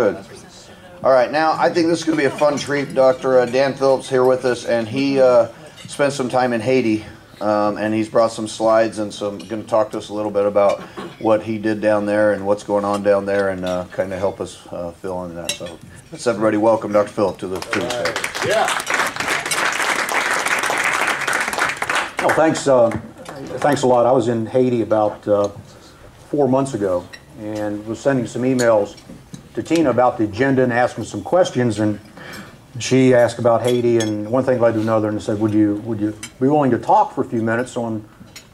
Good. All right, now I think this is going to be a fun treat. Dr. Dan Phillips here with us, and he spent some time in Haiti, and he's brought some slides and going to talk to us a little bit about what he did down there and what's going on down there, and kind of help us fill in that. So let's everybody welcome Dr. Phillips to the stage. Yeah. Well, thanks a lot. I was in Haiti about 4 months ago and was sending some emails to Tina about the agenda and asking some questions, and she asked about Haiti, and one thing led to another, and said, would you be willing to talk for a few minutes on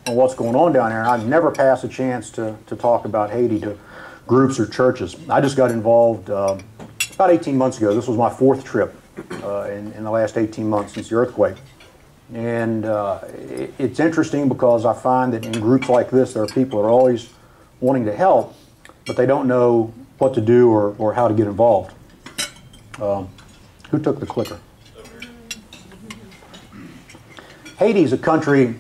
what's going on down there? And I've never passed a chance to talk about Haiti to groups or churches. I just got involved about 18 months ago. This was my 4th trip in the last 18 months since the earthquake. And it's interesting because I find that in groups like this, there are people that are always wanting to help, but they don't know what to do or how to get involved. Who took the clicker? Haiti is a country,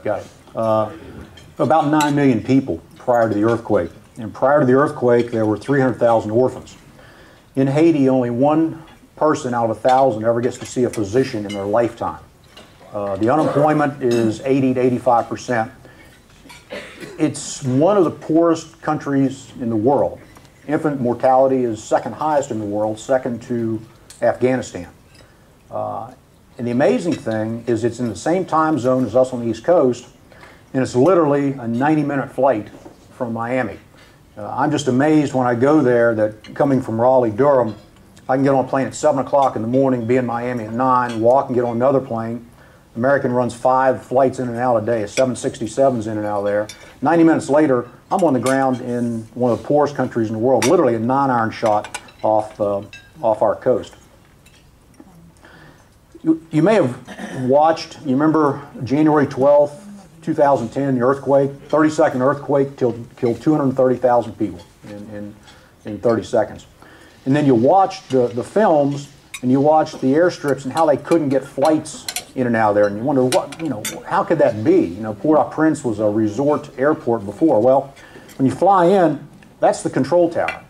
got it, about 9 million people prior to the earthquake. And prior to the earthquake, there were 300,000 orphans. In Haiti, only 1 person out of 1,000 ever gets to see a physician in their lifetime. The unemployment is 80 to 85%. It's one of the poorest countries in the world. Infant mortality is second highest in the world, second to Afghanistan. And the amazing thing is it's in the same time zone as us on the East Coast, and it's literally a 90-minute flight from Miami. I'm just amazed when I go there that coming from Raleigh, Durham, I can get on a plane at 7 o'clock in the morning, be in Miami at 9, walk and get on another plane. American runs 5 flights in and out a day, 767s in and out of there. 90 minutes later, I'm on the ground in one of the poorest countries in the world, literally a 9-iron shot off our coast. You may have watched, you remember January 12th, 2010, the earthquake, 30-second earthquake killed 230,000 people in 30 seconds. And then you watch the films, and you watch the airstrips and how they couldn't get flights in and out of there, and you wonder, how could that be? Port-au-Prince was a resort airport before. Well, when you fly in, that's the control tower,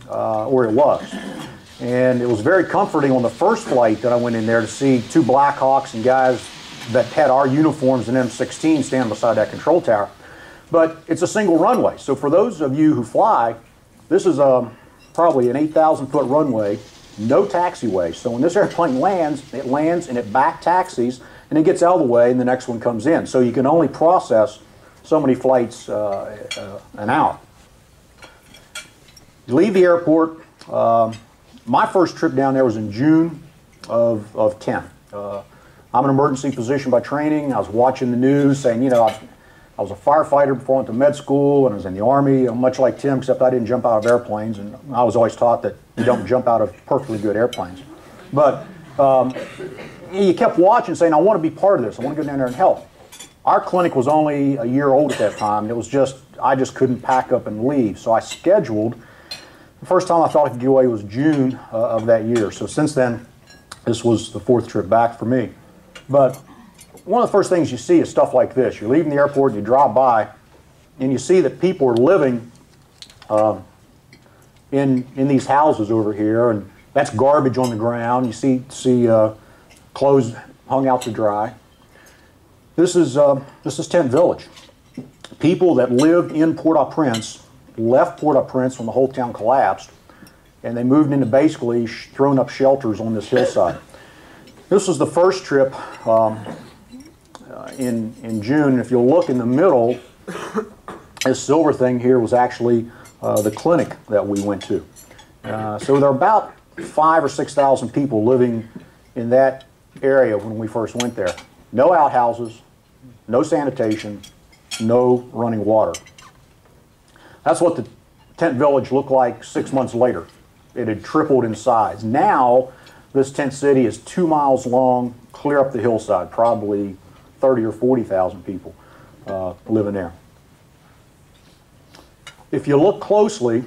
or it was. And it was very comforting on the first flight that I went in there to see 2 Blackhawks and guys that had our uniforms and M16 stand beside that control tower. But it's a single runway. So for those of you who fly, this is probably an 8,000-foot runway, no taxiway. So when this airplane lands and it back taxis, and it gets out of the way and the next one comes in. So you can only process so many flights an hour. You leave the airport. My first trip down there was in June of 10. I'm an emergency physician by training. I was watching the news saying, I was a firefighter before I went to med school, and I was in the Army, much like Tim, except I didn't jump out of airplanes, and I was always taught that you don't jump out of perfectly good airplanes. But you kept watching, saying, I want to be part of this. I want to go down there and help. Our clinic was only a year old at that time. It was I just couldn't pack up and leave. So I scheduled. The first time I thought I could get away was June of that year. So since then, this was the 4th trip back for me. But one of the first things you see is stuff like this. You're leaving the airport, you drive by, and you see that people are living in these houses over here, and that's garbage on the ground. You see clothes hung out to dry. This is Tent Village. People that lived in Port-au-Prince left Port-au-Prince when the whole town collapsed, and they moved into basically thrown up shelters on this hillside. This was the first trip in June. If you'll look in the middle, this silver thing here was actually the clinic that we went to. So there are about 5,000 or 6,000 people living in that area when we first went there. No outhouses, no sanitation, no running water. That's what the tent village looked like 6 months later. It had tripled in size. Now, this tent city is 2 miles long, clear up the hillside, probably 30 or 40,000 people living there. If you look closely,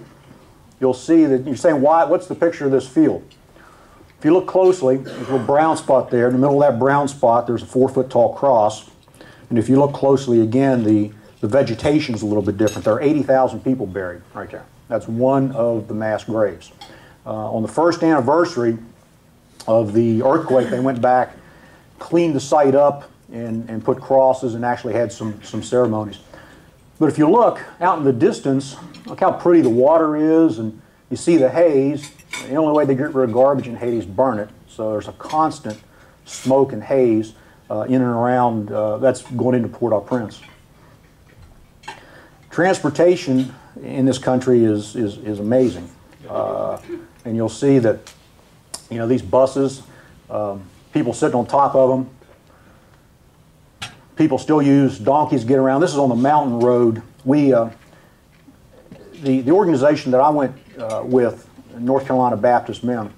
you'll see that you're saying, what's the picture of this field? If you look closely, there's a little brown spot there. In the middle of that brown spot, there's a 4-foot tall cross. And if you look closely again, the vegetation is a little bit different. There are 80,000 people buried right there. That's one of the mass graves. On the first anniversary of the earthquake, they went back, cleaned the site up, and put crosses and actually had some ceremonies. But if you look out in the distance, look how pretty the water is, and you see the haze. The only way they get rid of garbage in Haiti is burn it. So there's a constant smoke and haze in and around, that's going into Port-au-Prince. Transportation in this country is amazing. And you'll see that, you know, these buses, people sitting on top of them. People still use donkeys to get around. This is on the mountain road. The organization that I went with, North Carolina Baptist Men,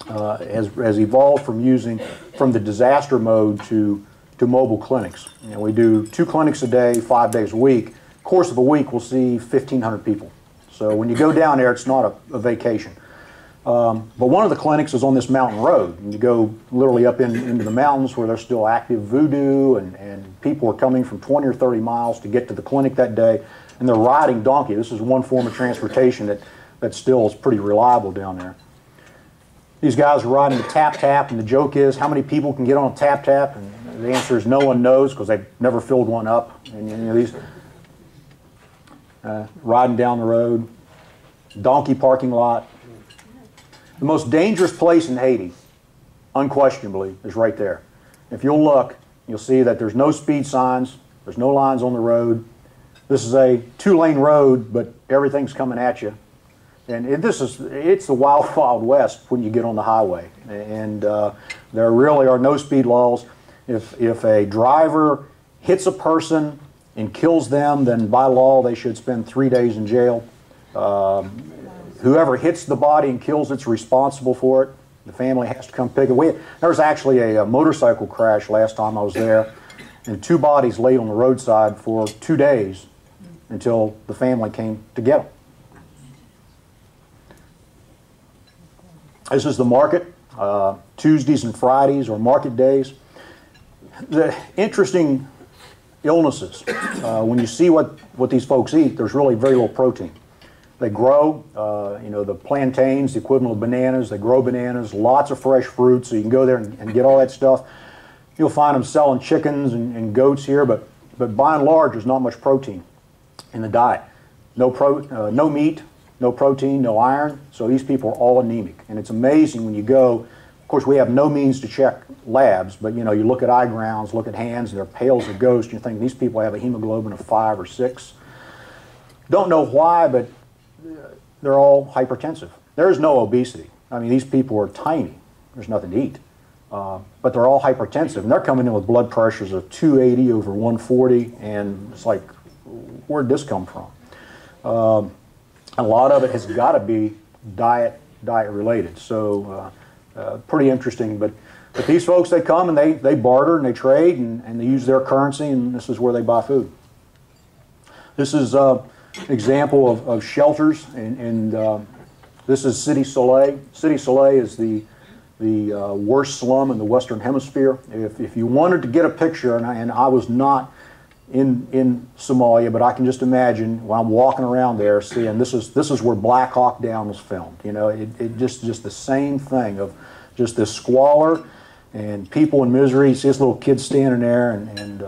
has evolved from the disaster mode to mobile clinics. You know, we do 2 clinics a day, 5 days a week. Course of a week, we'll see 1,500 people. So when you go down there, it's not a vacation. But one of the clinics is on this mountain road. And you go literally up into the mountains where there's still active voodoo, and people are coming from 20 or 30 miles to get to the clinic that day, and they're riding donkey. This is one form of transportation that still is pretty reliable down there. These guys are riding the tap-tap, and the joke is, how many people can get on a tap-tap? And the answer is no one knows, because they've never filled one up. And you know, these riding down the road, donkey parking lot. The most dangerous place in Haiti, unquestionably, is right there. If you'll look, you'll see that there's no speed signs, there's no lines on the road. This is a 2-lane road, but everything's coming at you. And it's the wild, wild west when you get on the highway. And there really are no speed laws. If a driver hits a person and kills them, then by law they should spend 3 days in jail. Whoever hits the body and kills it's responsible for it. The family has to come pick it. There was actually a motorcycle crash last time I was there, and 2 bodies laid on the roadside for 2 days until the family came to get them. This is the market. Tuesdays and Fridays are market days. The interesting illnesses, when you see what these folks eat, there's really very little protein. They grow, you know, the plantains, the equivalent of bananas. They grow bananas, lots of fresh fruit, so you can go there and get all that stuff. You'll find them selling chickens and goats here, but by and large, there's not much protein in the diet. No meat, no protein, no iron, so these people are all anemic. And it's amazing when you go, of course, we have no means to check labs, but you know, you look at eye grounds, look at hands, and they're pale as a ghost, and you think these people have a hemoglobin of 5 or 6. Don't know why, but they're all hypertensive. There is no obesity. I mean, these people are tiny. There's nothing to eat. But they're all hypertensive, and they're coming in with blood pressures of 280 over 140, and it's like, where'd this come from? A lot of it has got to be diet related. So pretty interesting. But these folks, they come and they barter and they trade and they use their currency, and this is where they buy food. This is example of shelters, and this is Cité Soleil. Cité Soleil is the worst slum in the Western Hemisphere. If you wanted to get a picture, and I was not in Somalia, but I can just imagine when I'm walking around there, seeing this is where Black Hawk Down was filmed. You know, it just the same thing of just this squalor and people in misery. You see this little kid standing there, and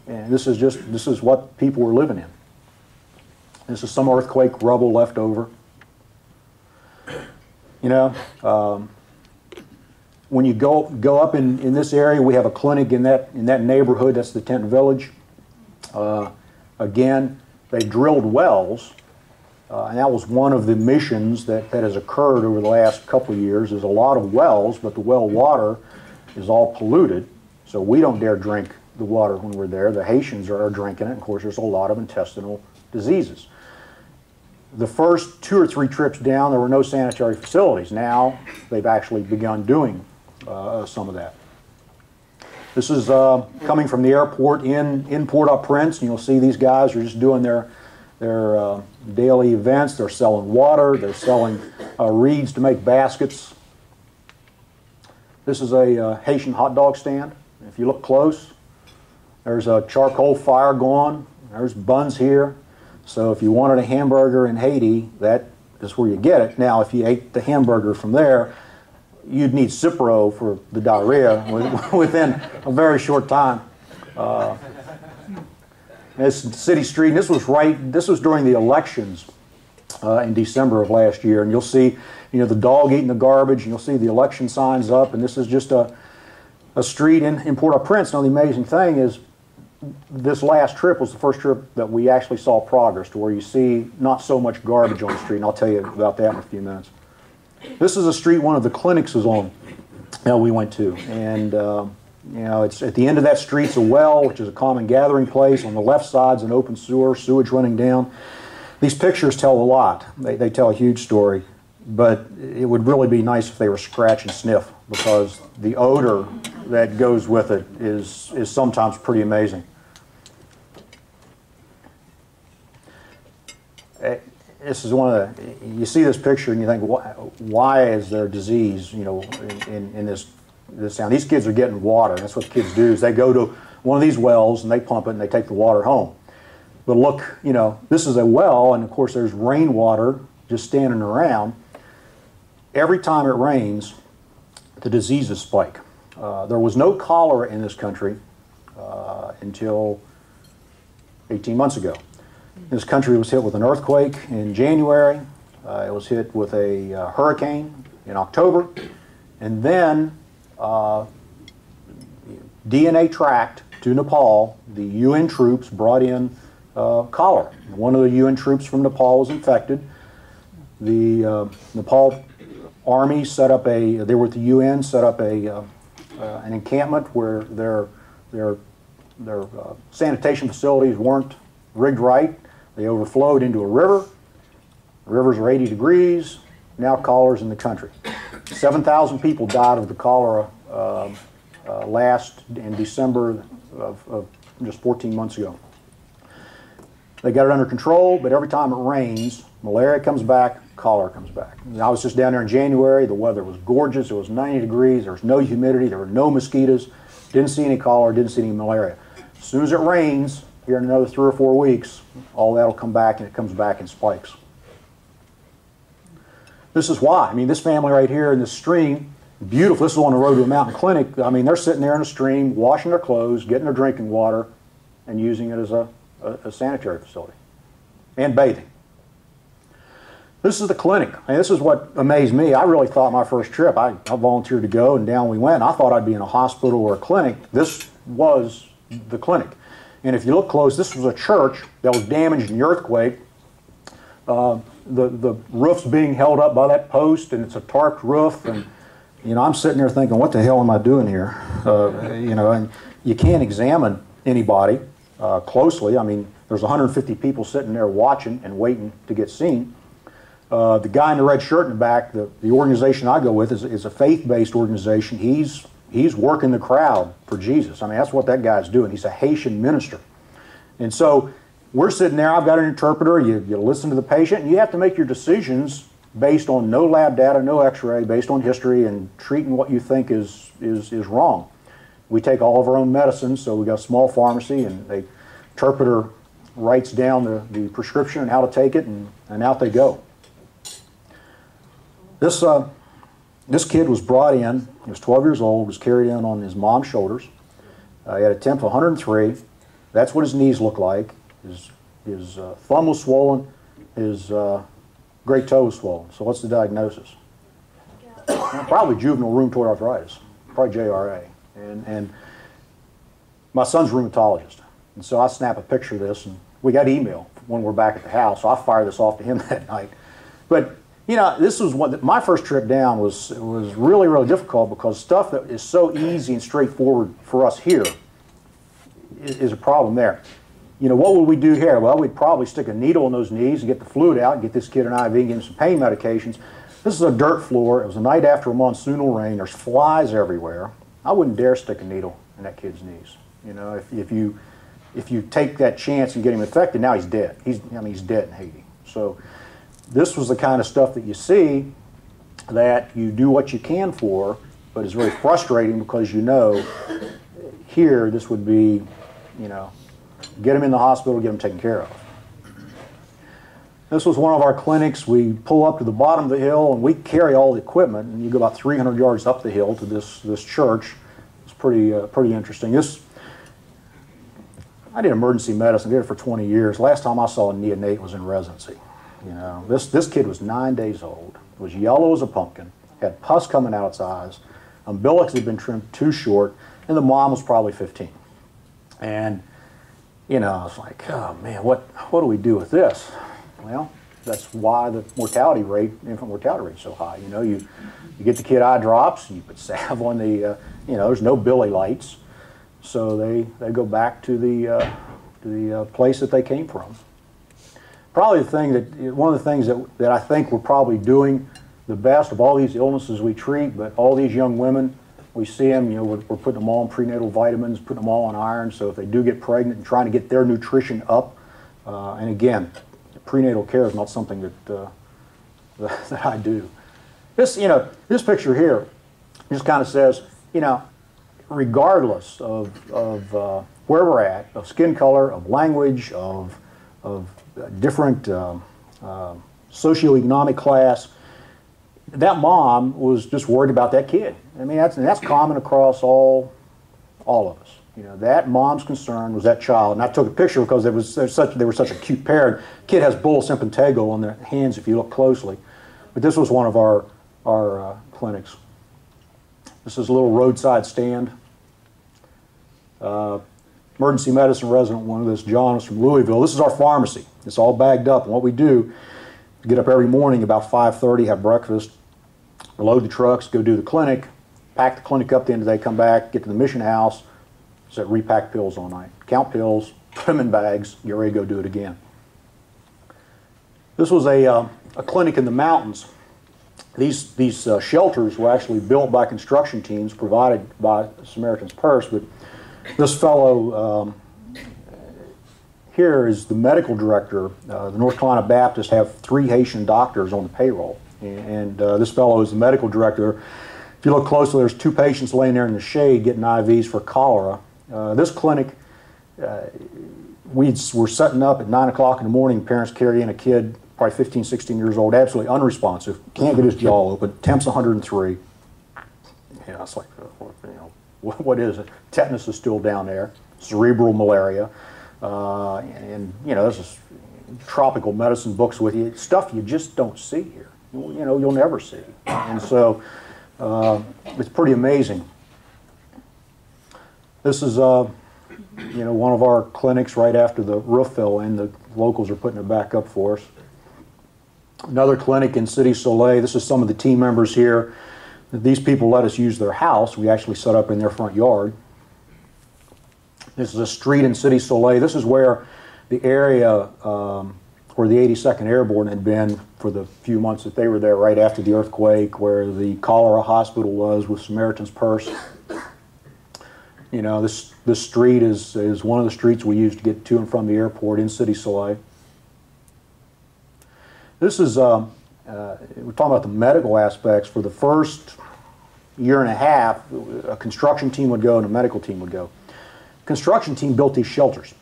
this is what people were living in. This is some earthquake rubble left over. You know, when you go up in this area, we have a clinic in that neighborhood. That's the tent village. Again, they drilled wells, and that was one of the missions that has occurred over the last couple of years. There's a lot of wells, but the well water is all polluted, so we don't dare drink the water when we're there. The Haitians are drinking it. Of course, there's a lot of intestinal diseases. The first 2 or 3 trips down, there were no sanitary facilities. Now they've actually begun doing some of that. This is coming from the airport in Port-au-Prince, and you'll see these guys are just doing their daily events. They're selling water. They're selling reeds to make baskets. This is a Haitian hot dog stand. If you look close, there's a charcoal fire going. There's buns here. So if you wanted a hamburger in Haiti, that is where you get it. Now, if you ate the hamburger from there, you'd need Cipro for the diarrhea within a very short time. This city street, and this was during the elections in December of last year, and you'll see, the dog eating the garbage, and you'll see the election signs up, and this is just a street in Port-au-Prince. Now, the amazing thing is, this last trip was the first trip that we actually saw progress to where you see not so much garbage on the street, and I'll tell you about that in a few minutes. This is a street one of the clinics is on that we went to, and it's at the end of that street's a well, which is a common gathering place. On the left side's an open sewage running down. These pictures tell a lot. They tell a huge story, but it would really be nice if they were scratch and sniff, because the odor that goes with it is sometimes pretty amazing. This is one of the, you see this picture and you think, why is there disease, in this town? These kids are getting water. That's what the kids do, is they go to one of these wells and they pump it and they take the water home. But look, this is a well, and of course there's rainwater just standing around. Every time it rains, the diseases spike. There was no cholera in this country until 18 months ago. This country was hit with an earthquake in January. It was hit with a hurricane in October. And then DNA tracked to Nepal, the UN troops brought in cholera. One of the UN troops from Nepal was infected. The Nepal Army set up they were with the UN, set up an encampment where their sanitation facilities weren't rigged right. They overflowed into a river. The rivers are 80 degrees. Now cholera's in the country. 7,000 people died of the cholera last in December of just 14 months ago. They got it under control, but every time it rains, malaria comes back, cholera comes back. And I was just down there in January. The weather was gorgeous. It was 90 degrees. There was no humidity. There were no mosquitoes. Didn't see any cholera. Didn't see any malaria. As soon as it rains, here in another 3 or 4 weeks, all that will come back, and it comes back in spikes. This is why. This family right here in this stream, beautiful. This is on the road to a mountain clinic. They're sitting there in a stream, washing their clothes, getting their drinking water, and using it as a sanitary facility, and bathing. This is the clinic. This is what amazed me. I really thought my first trip, I volunteered to go, and down we went. I thought I'd be in a hospital or a clinic. This was the clinic. And if you look close, this was a church that was damaged in the earthquake. The roof's being held up by that post, and it's a tarped roof. And I'm sitting there thinking, what the hell am I doing here? And you can't examine anybody closely. There's 150 people sitting there watching and waiting to get seen. The guy in the red shirt in the back, the organization I go with is a faith-based organization. He's working the crowd for Jesus. That's what that guy's doing. He's a Haitian minister. And so we're sitting there. I've got an interpreter. You listen to the patient, and you have to make your decisions based on no lab data, no x-ray, based on history, and treating what you think is wrong. We take all of our own medicines, so we've got a small pharmacy, and the interpreter writes down the prescription and how to take it, and out they go. This kid was brought in. He was 12 years old, was carried in on his mom's shoulders. He had a temp of 103. That's what his knees look like. His thumb was swollen. His great toe was swollen. So what's the diagnosis? Probably juvenile rheumatoid arthritis, probably JRA. And my son's a rheumatologist. And so I snap a picture of this, and we got email when we're back at the house. So I fire this off to him that night. But this was my first trip down was really, really difficult, because stuff that is so easy and straightforward for us here is a problem there. What would we do here? Well, we'd probably stick a needle in those knees and get the fluid out and get this kid an IV and give him some pain medications. This is a dirt floor. It was the night after a monsoonal rain. There's flies everywhere. I wouldn't dare stick a needle in that kid's knees. If you take that chance and get him infected, now he's dead. He's dead in Haiti. So this was the kind of stuff that you see that you do what you can for, but it's very frustrating, because here this would be, get him in the hospital, get him taken care of. This was one of our clinics. We pull up to the bottom of the hill and we carry all the equipment, and you go about 300 yards up the hill to this church. It's pretty interesting. I did emergency medicine, did it for 20 years. Last time I saw a neonate was in residency. You know, this kid was 9 days old, was yellow as a pumpkin, had pus coming out its eyes, umbilicus had been trimmed too short, and the mom was probably 15. And, you know, I was like, oh man, what do we do with this? Well, that's why the mortality rate, infant mortality rate is so high. You know, you get the kid eye drops, you put salve on the, you know, there's no billy lights, so they go back to the place that they came from. Probably one of the things that I think we're probably doing the best of all these illnesses we treat, but all these young women, we see them, you know, we're putting them all on prenatal vitamins, putting them all on iron, so if they do get pregnant and trying to get their nutrition up, and again, prenatal care is not something that I do. This picture here just kind of says, you know, regardless of where we're at, of skin color, of language, of different socioeconomic class, that mom was just worried about that kid. I mean, that's common across all of us. You know, that mom's concern was that child. And I took a picture because they were such a cute pair. Kid has bullous impetigo on their hands if you look closely. But this was one of our clinics. This is a little roadside stand. Emergency medicine resident, one of this, John, is from Louisville. This is our pharmacy. It's all bagged up. And what we do, we get up every morning about 5:30, have breakfast, load the trucks, go do the clinic, pack the clinic up, the end of the day, come back, get to the mission house, so repack pills all night. Count pills, put them in bags, get ready to go do it again. This was a clinic in the mountains. These shelters were actually built by construction teams provided by Samaritan's Purse, but this fellow here is the medical director. The North Carolina Baptist have 3 Haitian doctors on the payroll, and this fellow is the medical director. If you look closely, there's 2 patients laying there in the shade getting IVs for cholera. This clinic, we're setting up at 9 o'clock in the morning. Parents carry in a kid, probably 15, 16 years old, absolutely unresponsive, can't get his jaw open, temp's 103. Yeah, it's like, you know, what is it? Tetanus is still down there, cerebral malaria, and you know, this is tropical medicine books with you, stuff you just don't see here. You know, you'll never see. And so it's pretty amazing. This is, you know, one of our clinics right after the roof fell in. The locals are putting it back up for us. Another clinic in City Soleil. This is some of the team members here. These people let us use their house. We actually set up in their front yard. This is a street in City Soleil. This is where the area where the 82nd Airborne had been for the few months that they were there right after the earthquake, where the cholera hospital was with Samaritan's Purse. You know, this street is one of the streets we use to get to and from the airport in City Soleil. This is, we're talking about the medical aspects. For the first year and a half, a construction team would go and a medical team would go. Construction team built these shelters.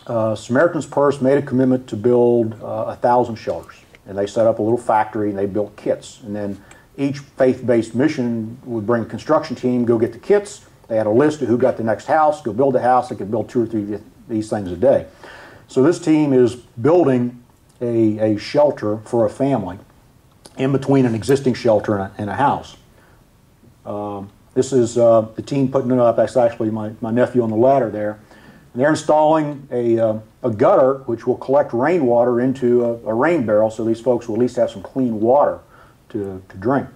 Samaritan's Purse made a commitment to build 1,000 shelters. And they set up a little factory and they built kits. And then each faith-based mission would bring a construction team, go get the kits. They had a list of who got the next house, go build a house. They could build 2 or 3 of these things a day. So this team is building a shelter for a family in between an existing shelter and a house. This is the team putting it up. That's actually my nephew on the ladder there. And they're installing a gutter which will collect rainwater into a rain barrel, so these folks will at least have some clean water to drink.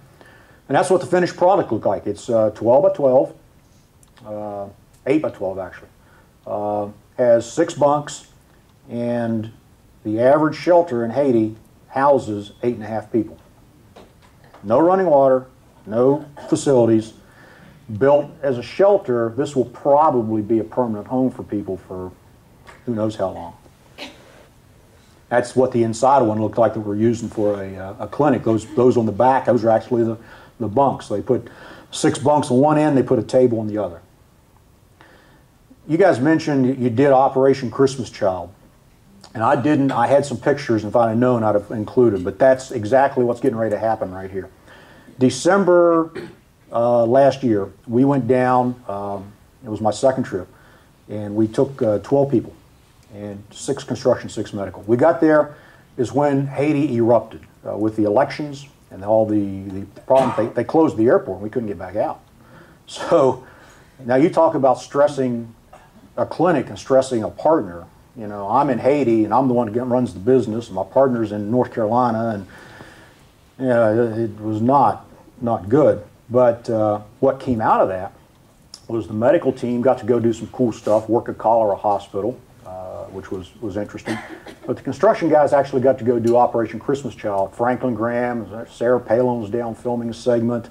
And that's what the finished product looked like. It's 12 by 12. 8 by 12 actually, has 6 bunks, and the average shelter in Haiti houses 8.5 people. No running water, no facilities, built as a shelter. This will probably be a permanent home for people for who knows how long. That's what the inside one looked like that we're using for a clinic. Those on the back, those are actually the bunks. They put 6 bunks on one end, they put a table on the other. You guys mentioned you did Operation Christmas Child. And I had some pictures, and if I'd have known, I'd have included, but that's exactly what's getting ready to happen right here. December last year, we went down, it was my second trip, and we took 12 people, and 6 construction, 6 medical. We got there is when Haiti erupted with the elections and all the problems. They closed the airport, and we couldn't get back out. So now you talk about stressing a clinic and stressing a partner. You know, I'm in Haiti, and I'm the one that runs the business, and my partner's in North Carolina, and you know, it was not good. But what came out of that was the medical team got to go do some cool stuff, work at Cholera Hospital, which was interesting. But the construction guys actually got to go do Operation Christmas Child. Franklin Graham, Sarah Palin was down filming a segment,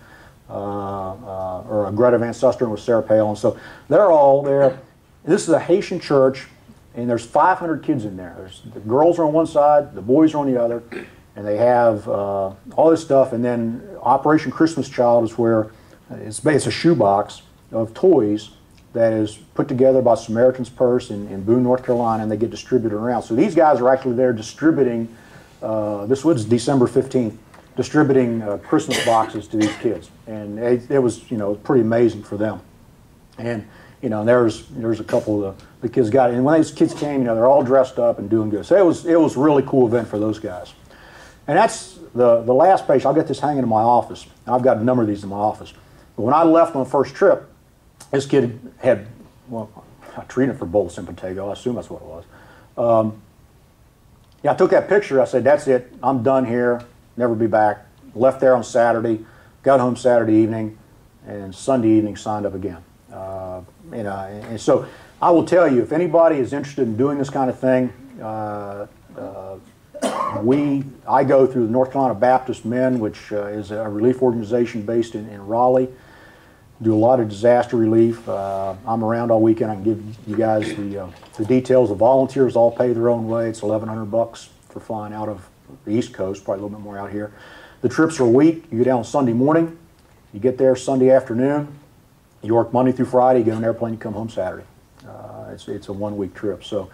or Greta Van Susteren with Sarah Palin. So they're all there. This is a Haitian church. And there's 500 kids in there. The girls are on one side, the boys are on the other, and they have all this stuff. And then Operation Christmas Child is where it's a shoebox of toys that is put together by Samaritan's Purse in Boone, North Carolina, and they get distributed around. So these guys are actually there distributing, this was December 15th, distributing Christmas boxes to these kids. And it was, you know, pretty amazing for them. And you know, there's a couple of the kids got it. And when these kids came, you know, they're all dressed up and doing good. So it was a really cool event for those guys. And that's the last page. I'll get this hanging in my office. I've got a number of these in my office. But when I left on the first trip, this kid had, well, I treated for bullous impetigo. I assume that's what it was. Yeah, I took that picture. I said, that's it. I'm done here. Never be back. Left there on Saturday. Got home Saturday evening. And Sunday evening signed up again. You know, and so I will tell you, if anybody is interested in doing this kind of thing, I go through the North Carolina Baptist Men, which is a relief organization based in Raleigh. Do a lot of disaster relief. I'm around all weekend. I can give you guys the details. The volunteers all pay their own way. It's $1,100 for flying out of the East Coast, probably a little bit more out here. The trips are a week. You go down Sunday morning. You get there Sunday afternoon. You work Monday through Friday, you get on an airplane, you come home Saturday. It's a one-week trip. So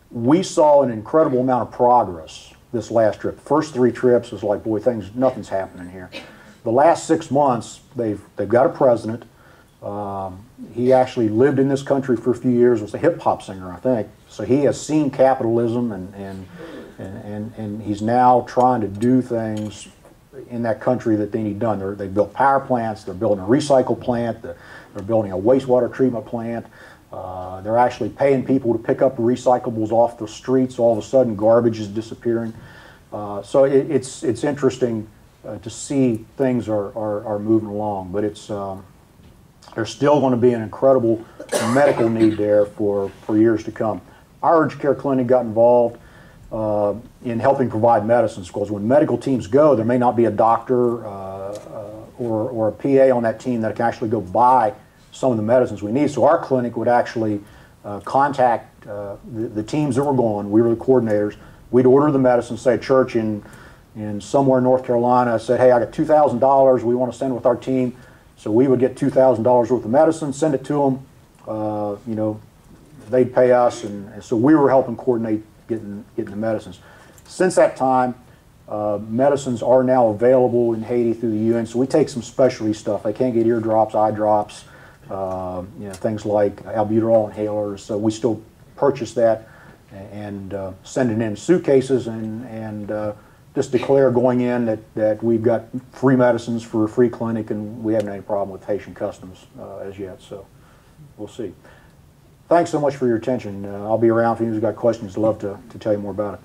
we saw an incredible amount of progress this last trip. The first 3 trips was like, boy, nothing's happening here. The last 6 months, they've got a president. He actually lived in this country for a few years, was a hip-hop singer, I think. So he has seen capitalism, and he's now trying to do things in that country that they need done. They built power plants, they're building a recycle plant, they're building a wastewater treatment plant. They're actually paying people to pick up recyclables off the streets. All of a sudden, garbage is disappearing. So it's interesting to see things are moving along, but there's still going to be an incredible medical need there for years to come. Our urgent care clinic got involved in helping provide medicines, because when medical teams go, there may not be a doctor or a PA on that team that can actually go buy some of the medicines we need. So our clinic would actually contact the teams that were going. We were the coordinators. We'd order the medicine, say a church in somewhere in North Carolina said, hey, I got $2,000 we want to send with our team. So we would get $2,000 worth of medicine, send it to them. You know, they'd pay us, and so we were helping coordinate getting the medicines. Since that time, medicines are now available in Haiti through the UN. So we take some specialty stuff. They can't get ear drops, eye drops, you know, things like albuterol inhalers. So we still purchase that and send it in suitcases and just declare going in that we've got free medicines for a free clinic, and we haven't had any problem with Haitian customs as yet. So we'll see. Thanks so much for your attention. I'll be around if you've got questions. I'd love to tell you more about it.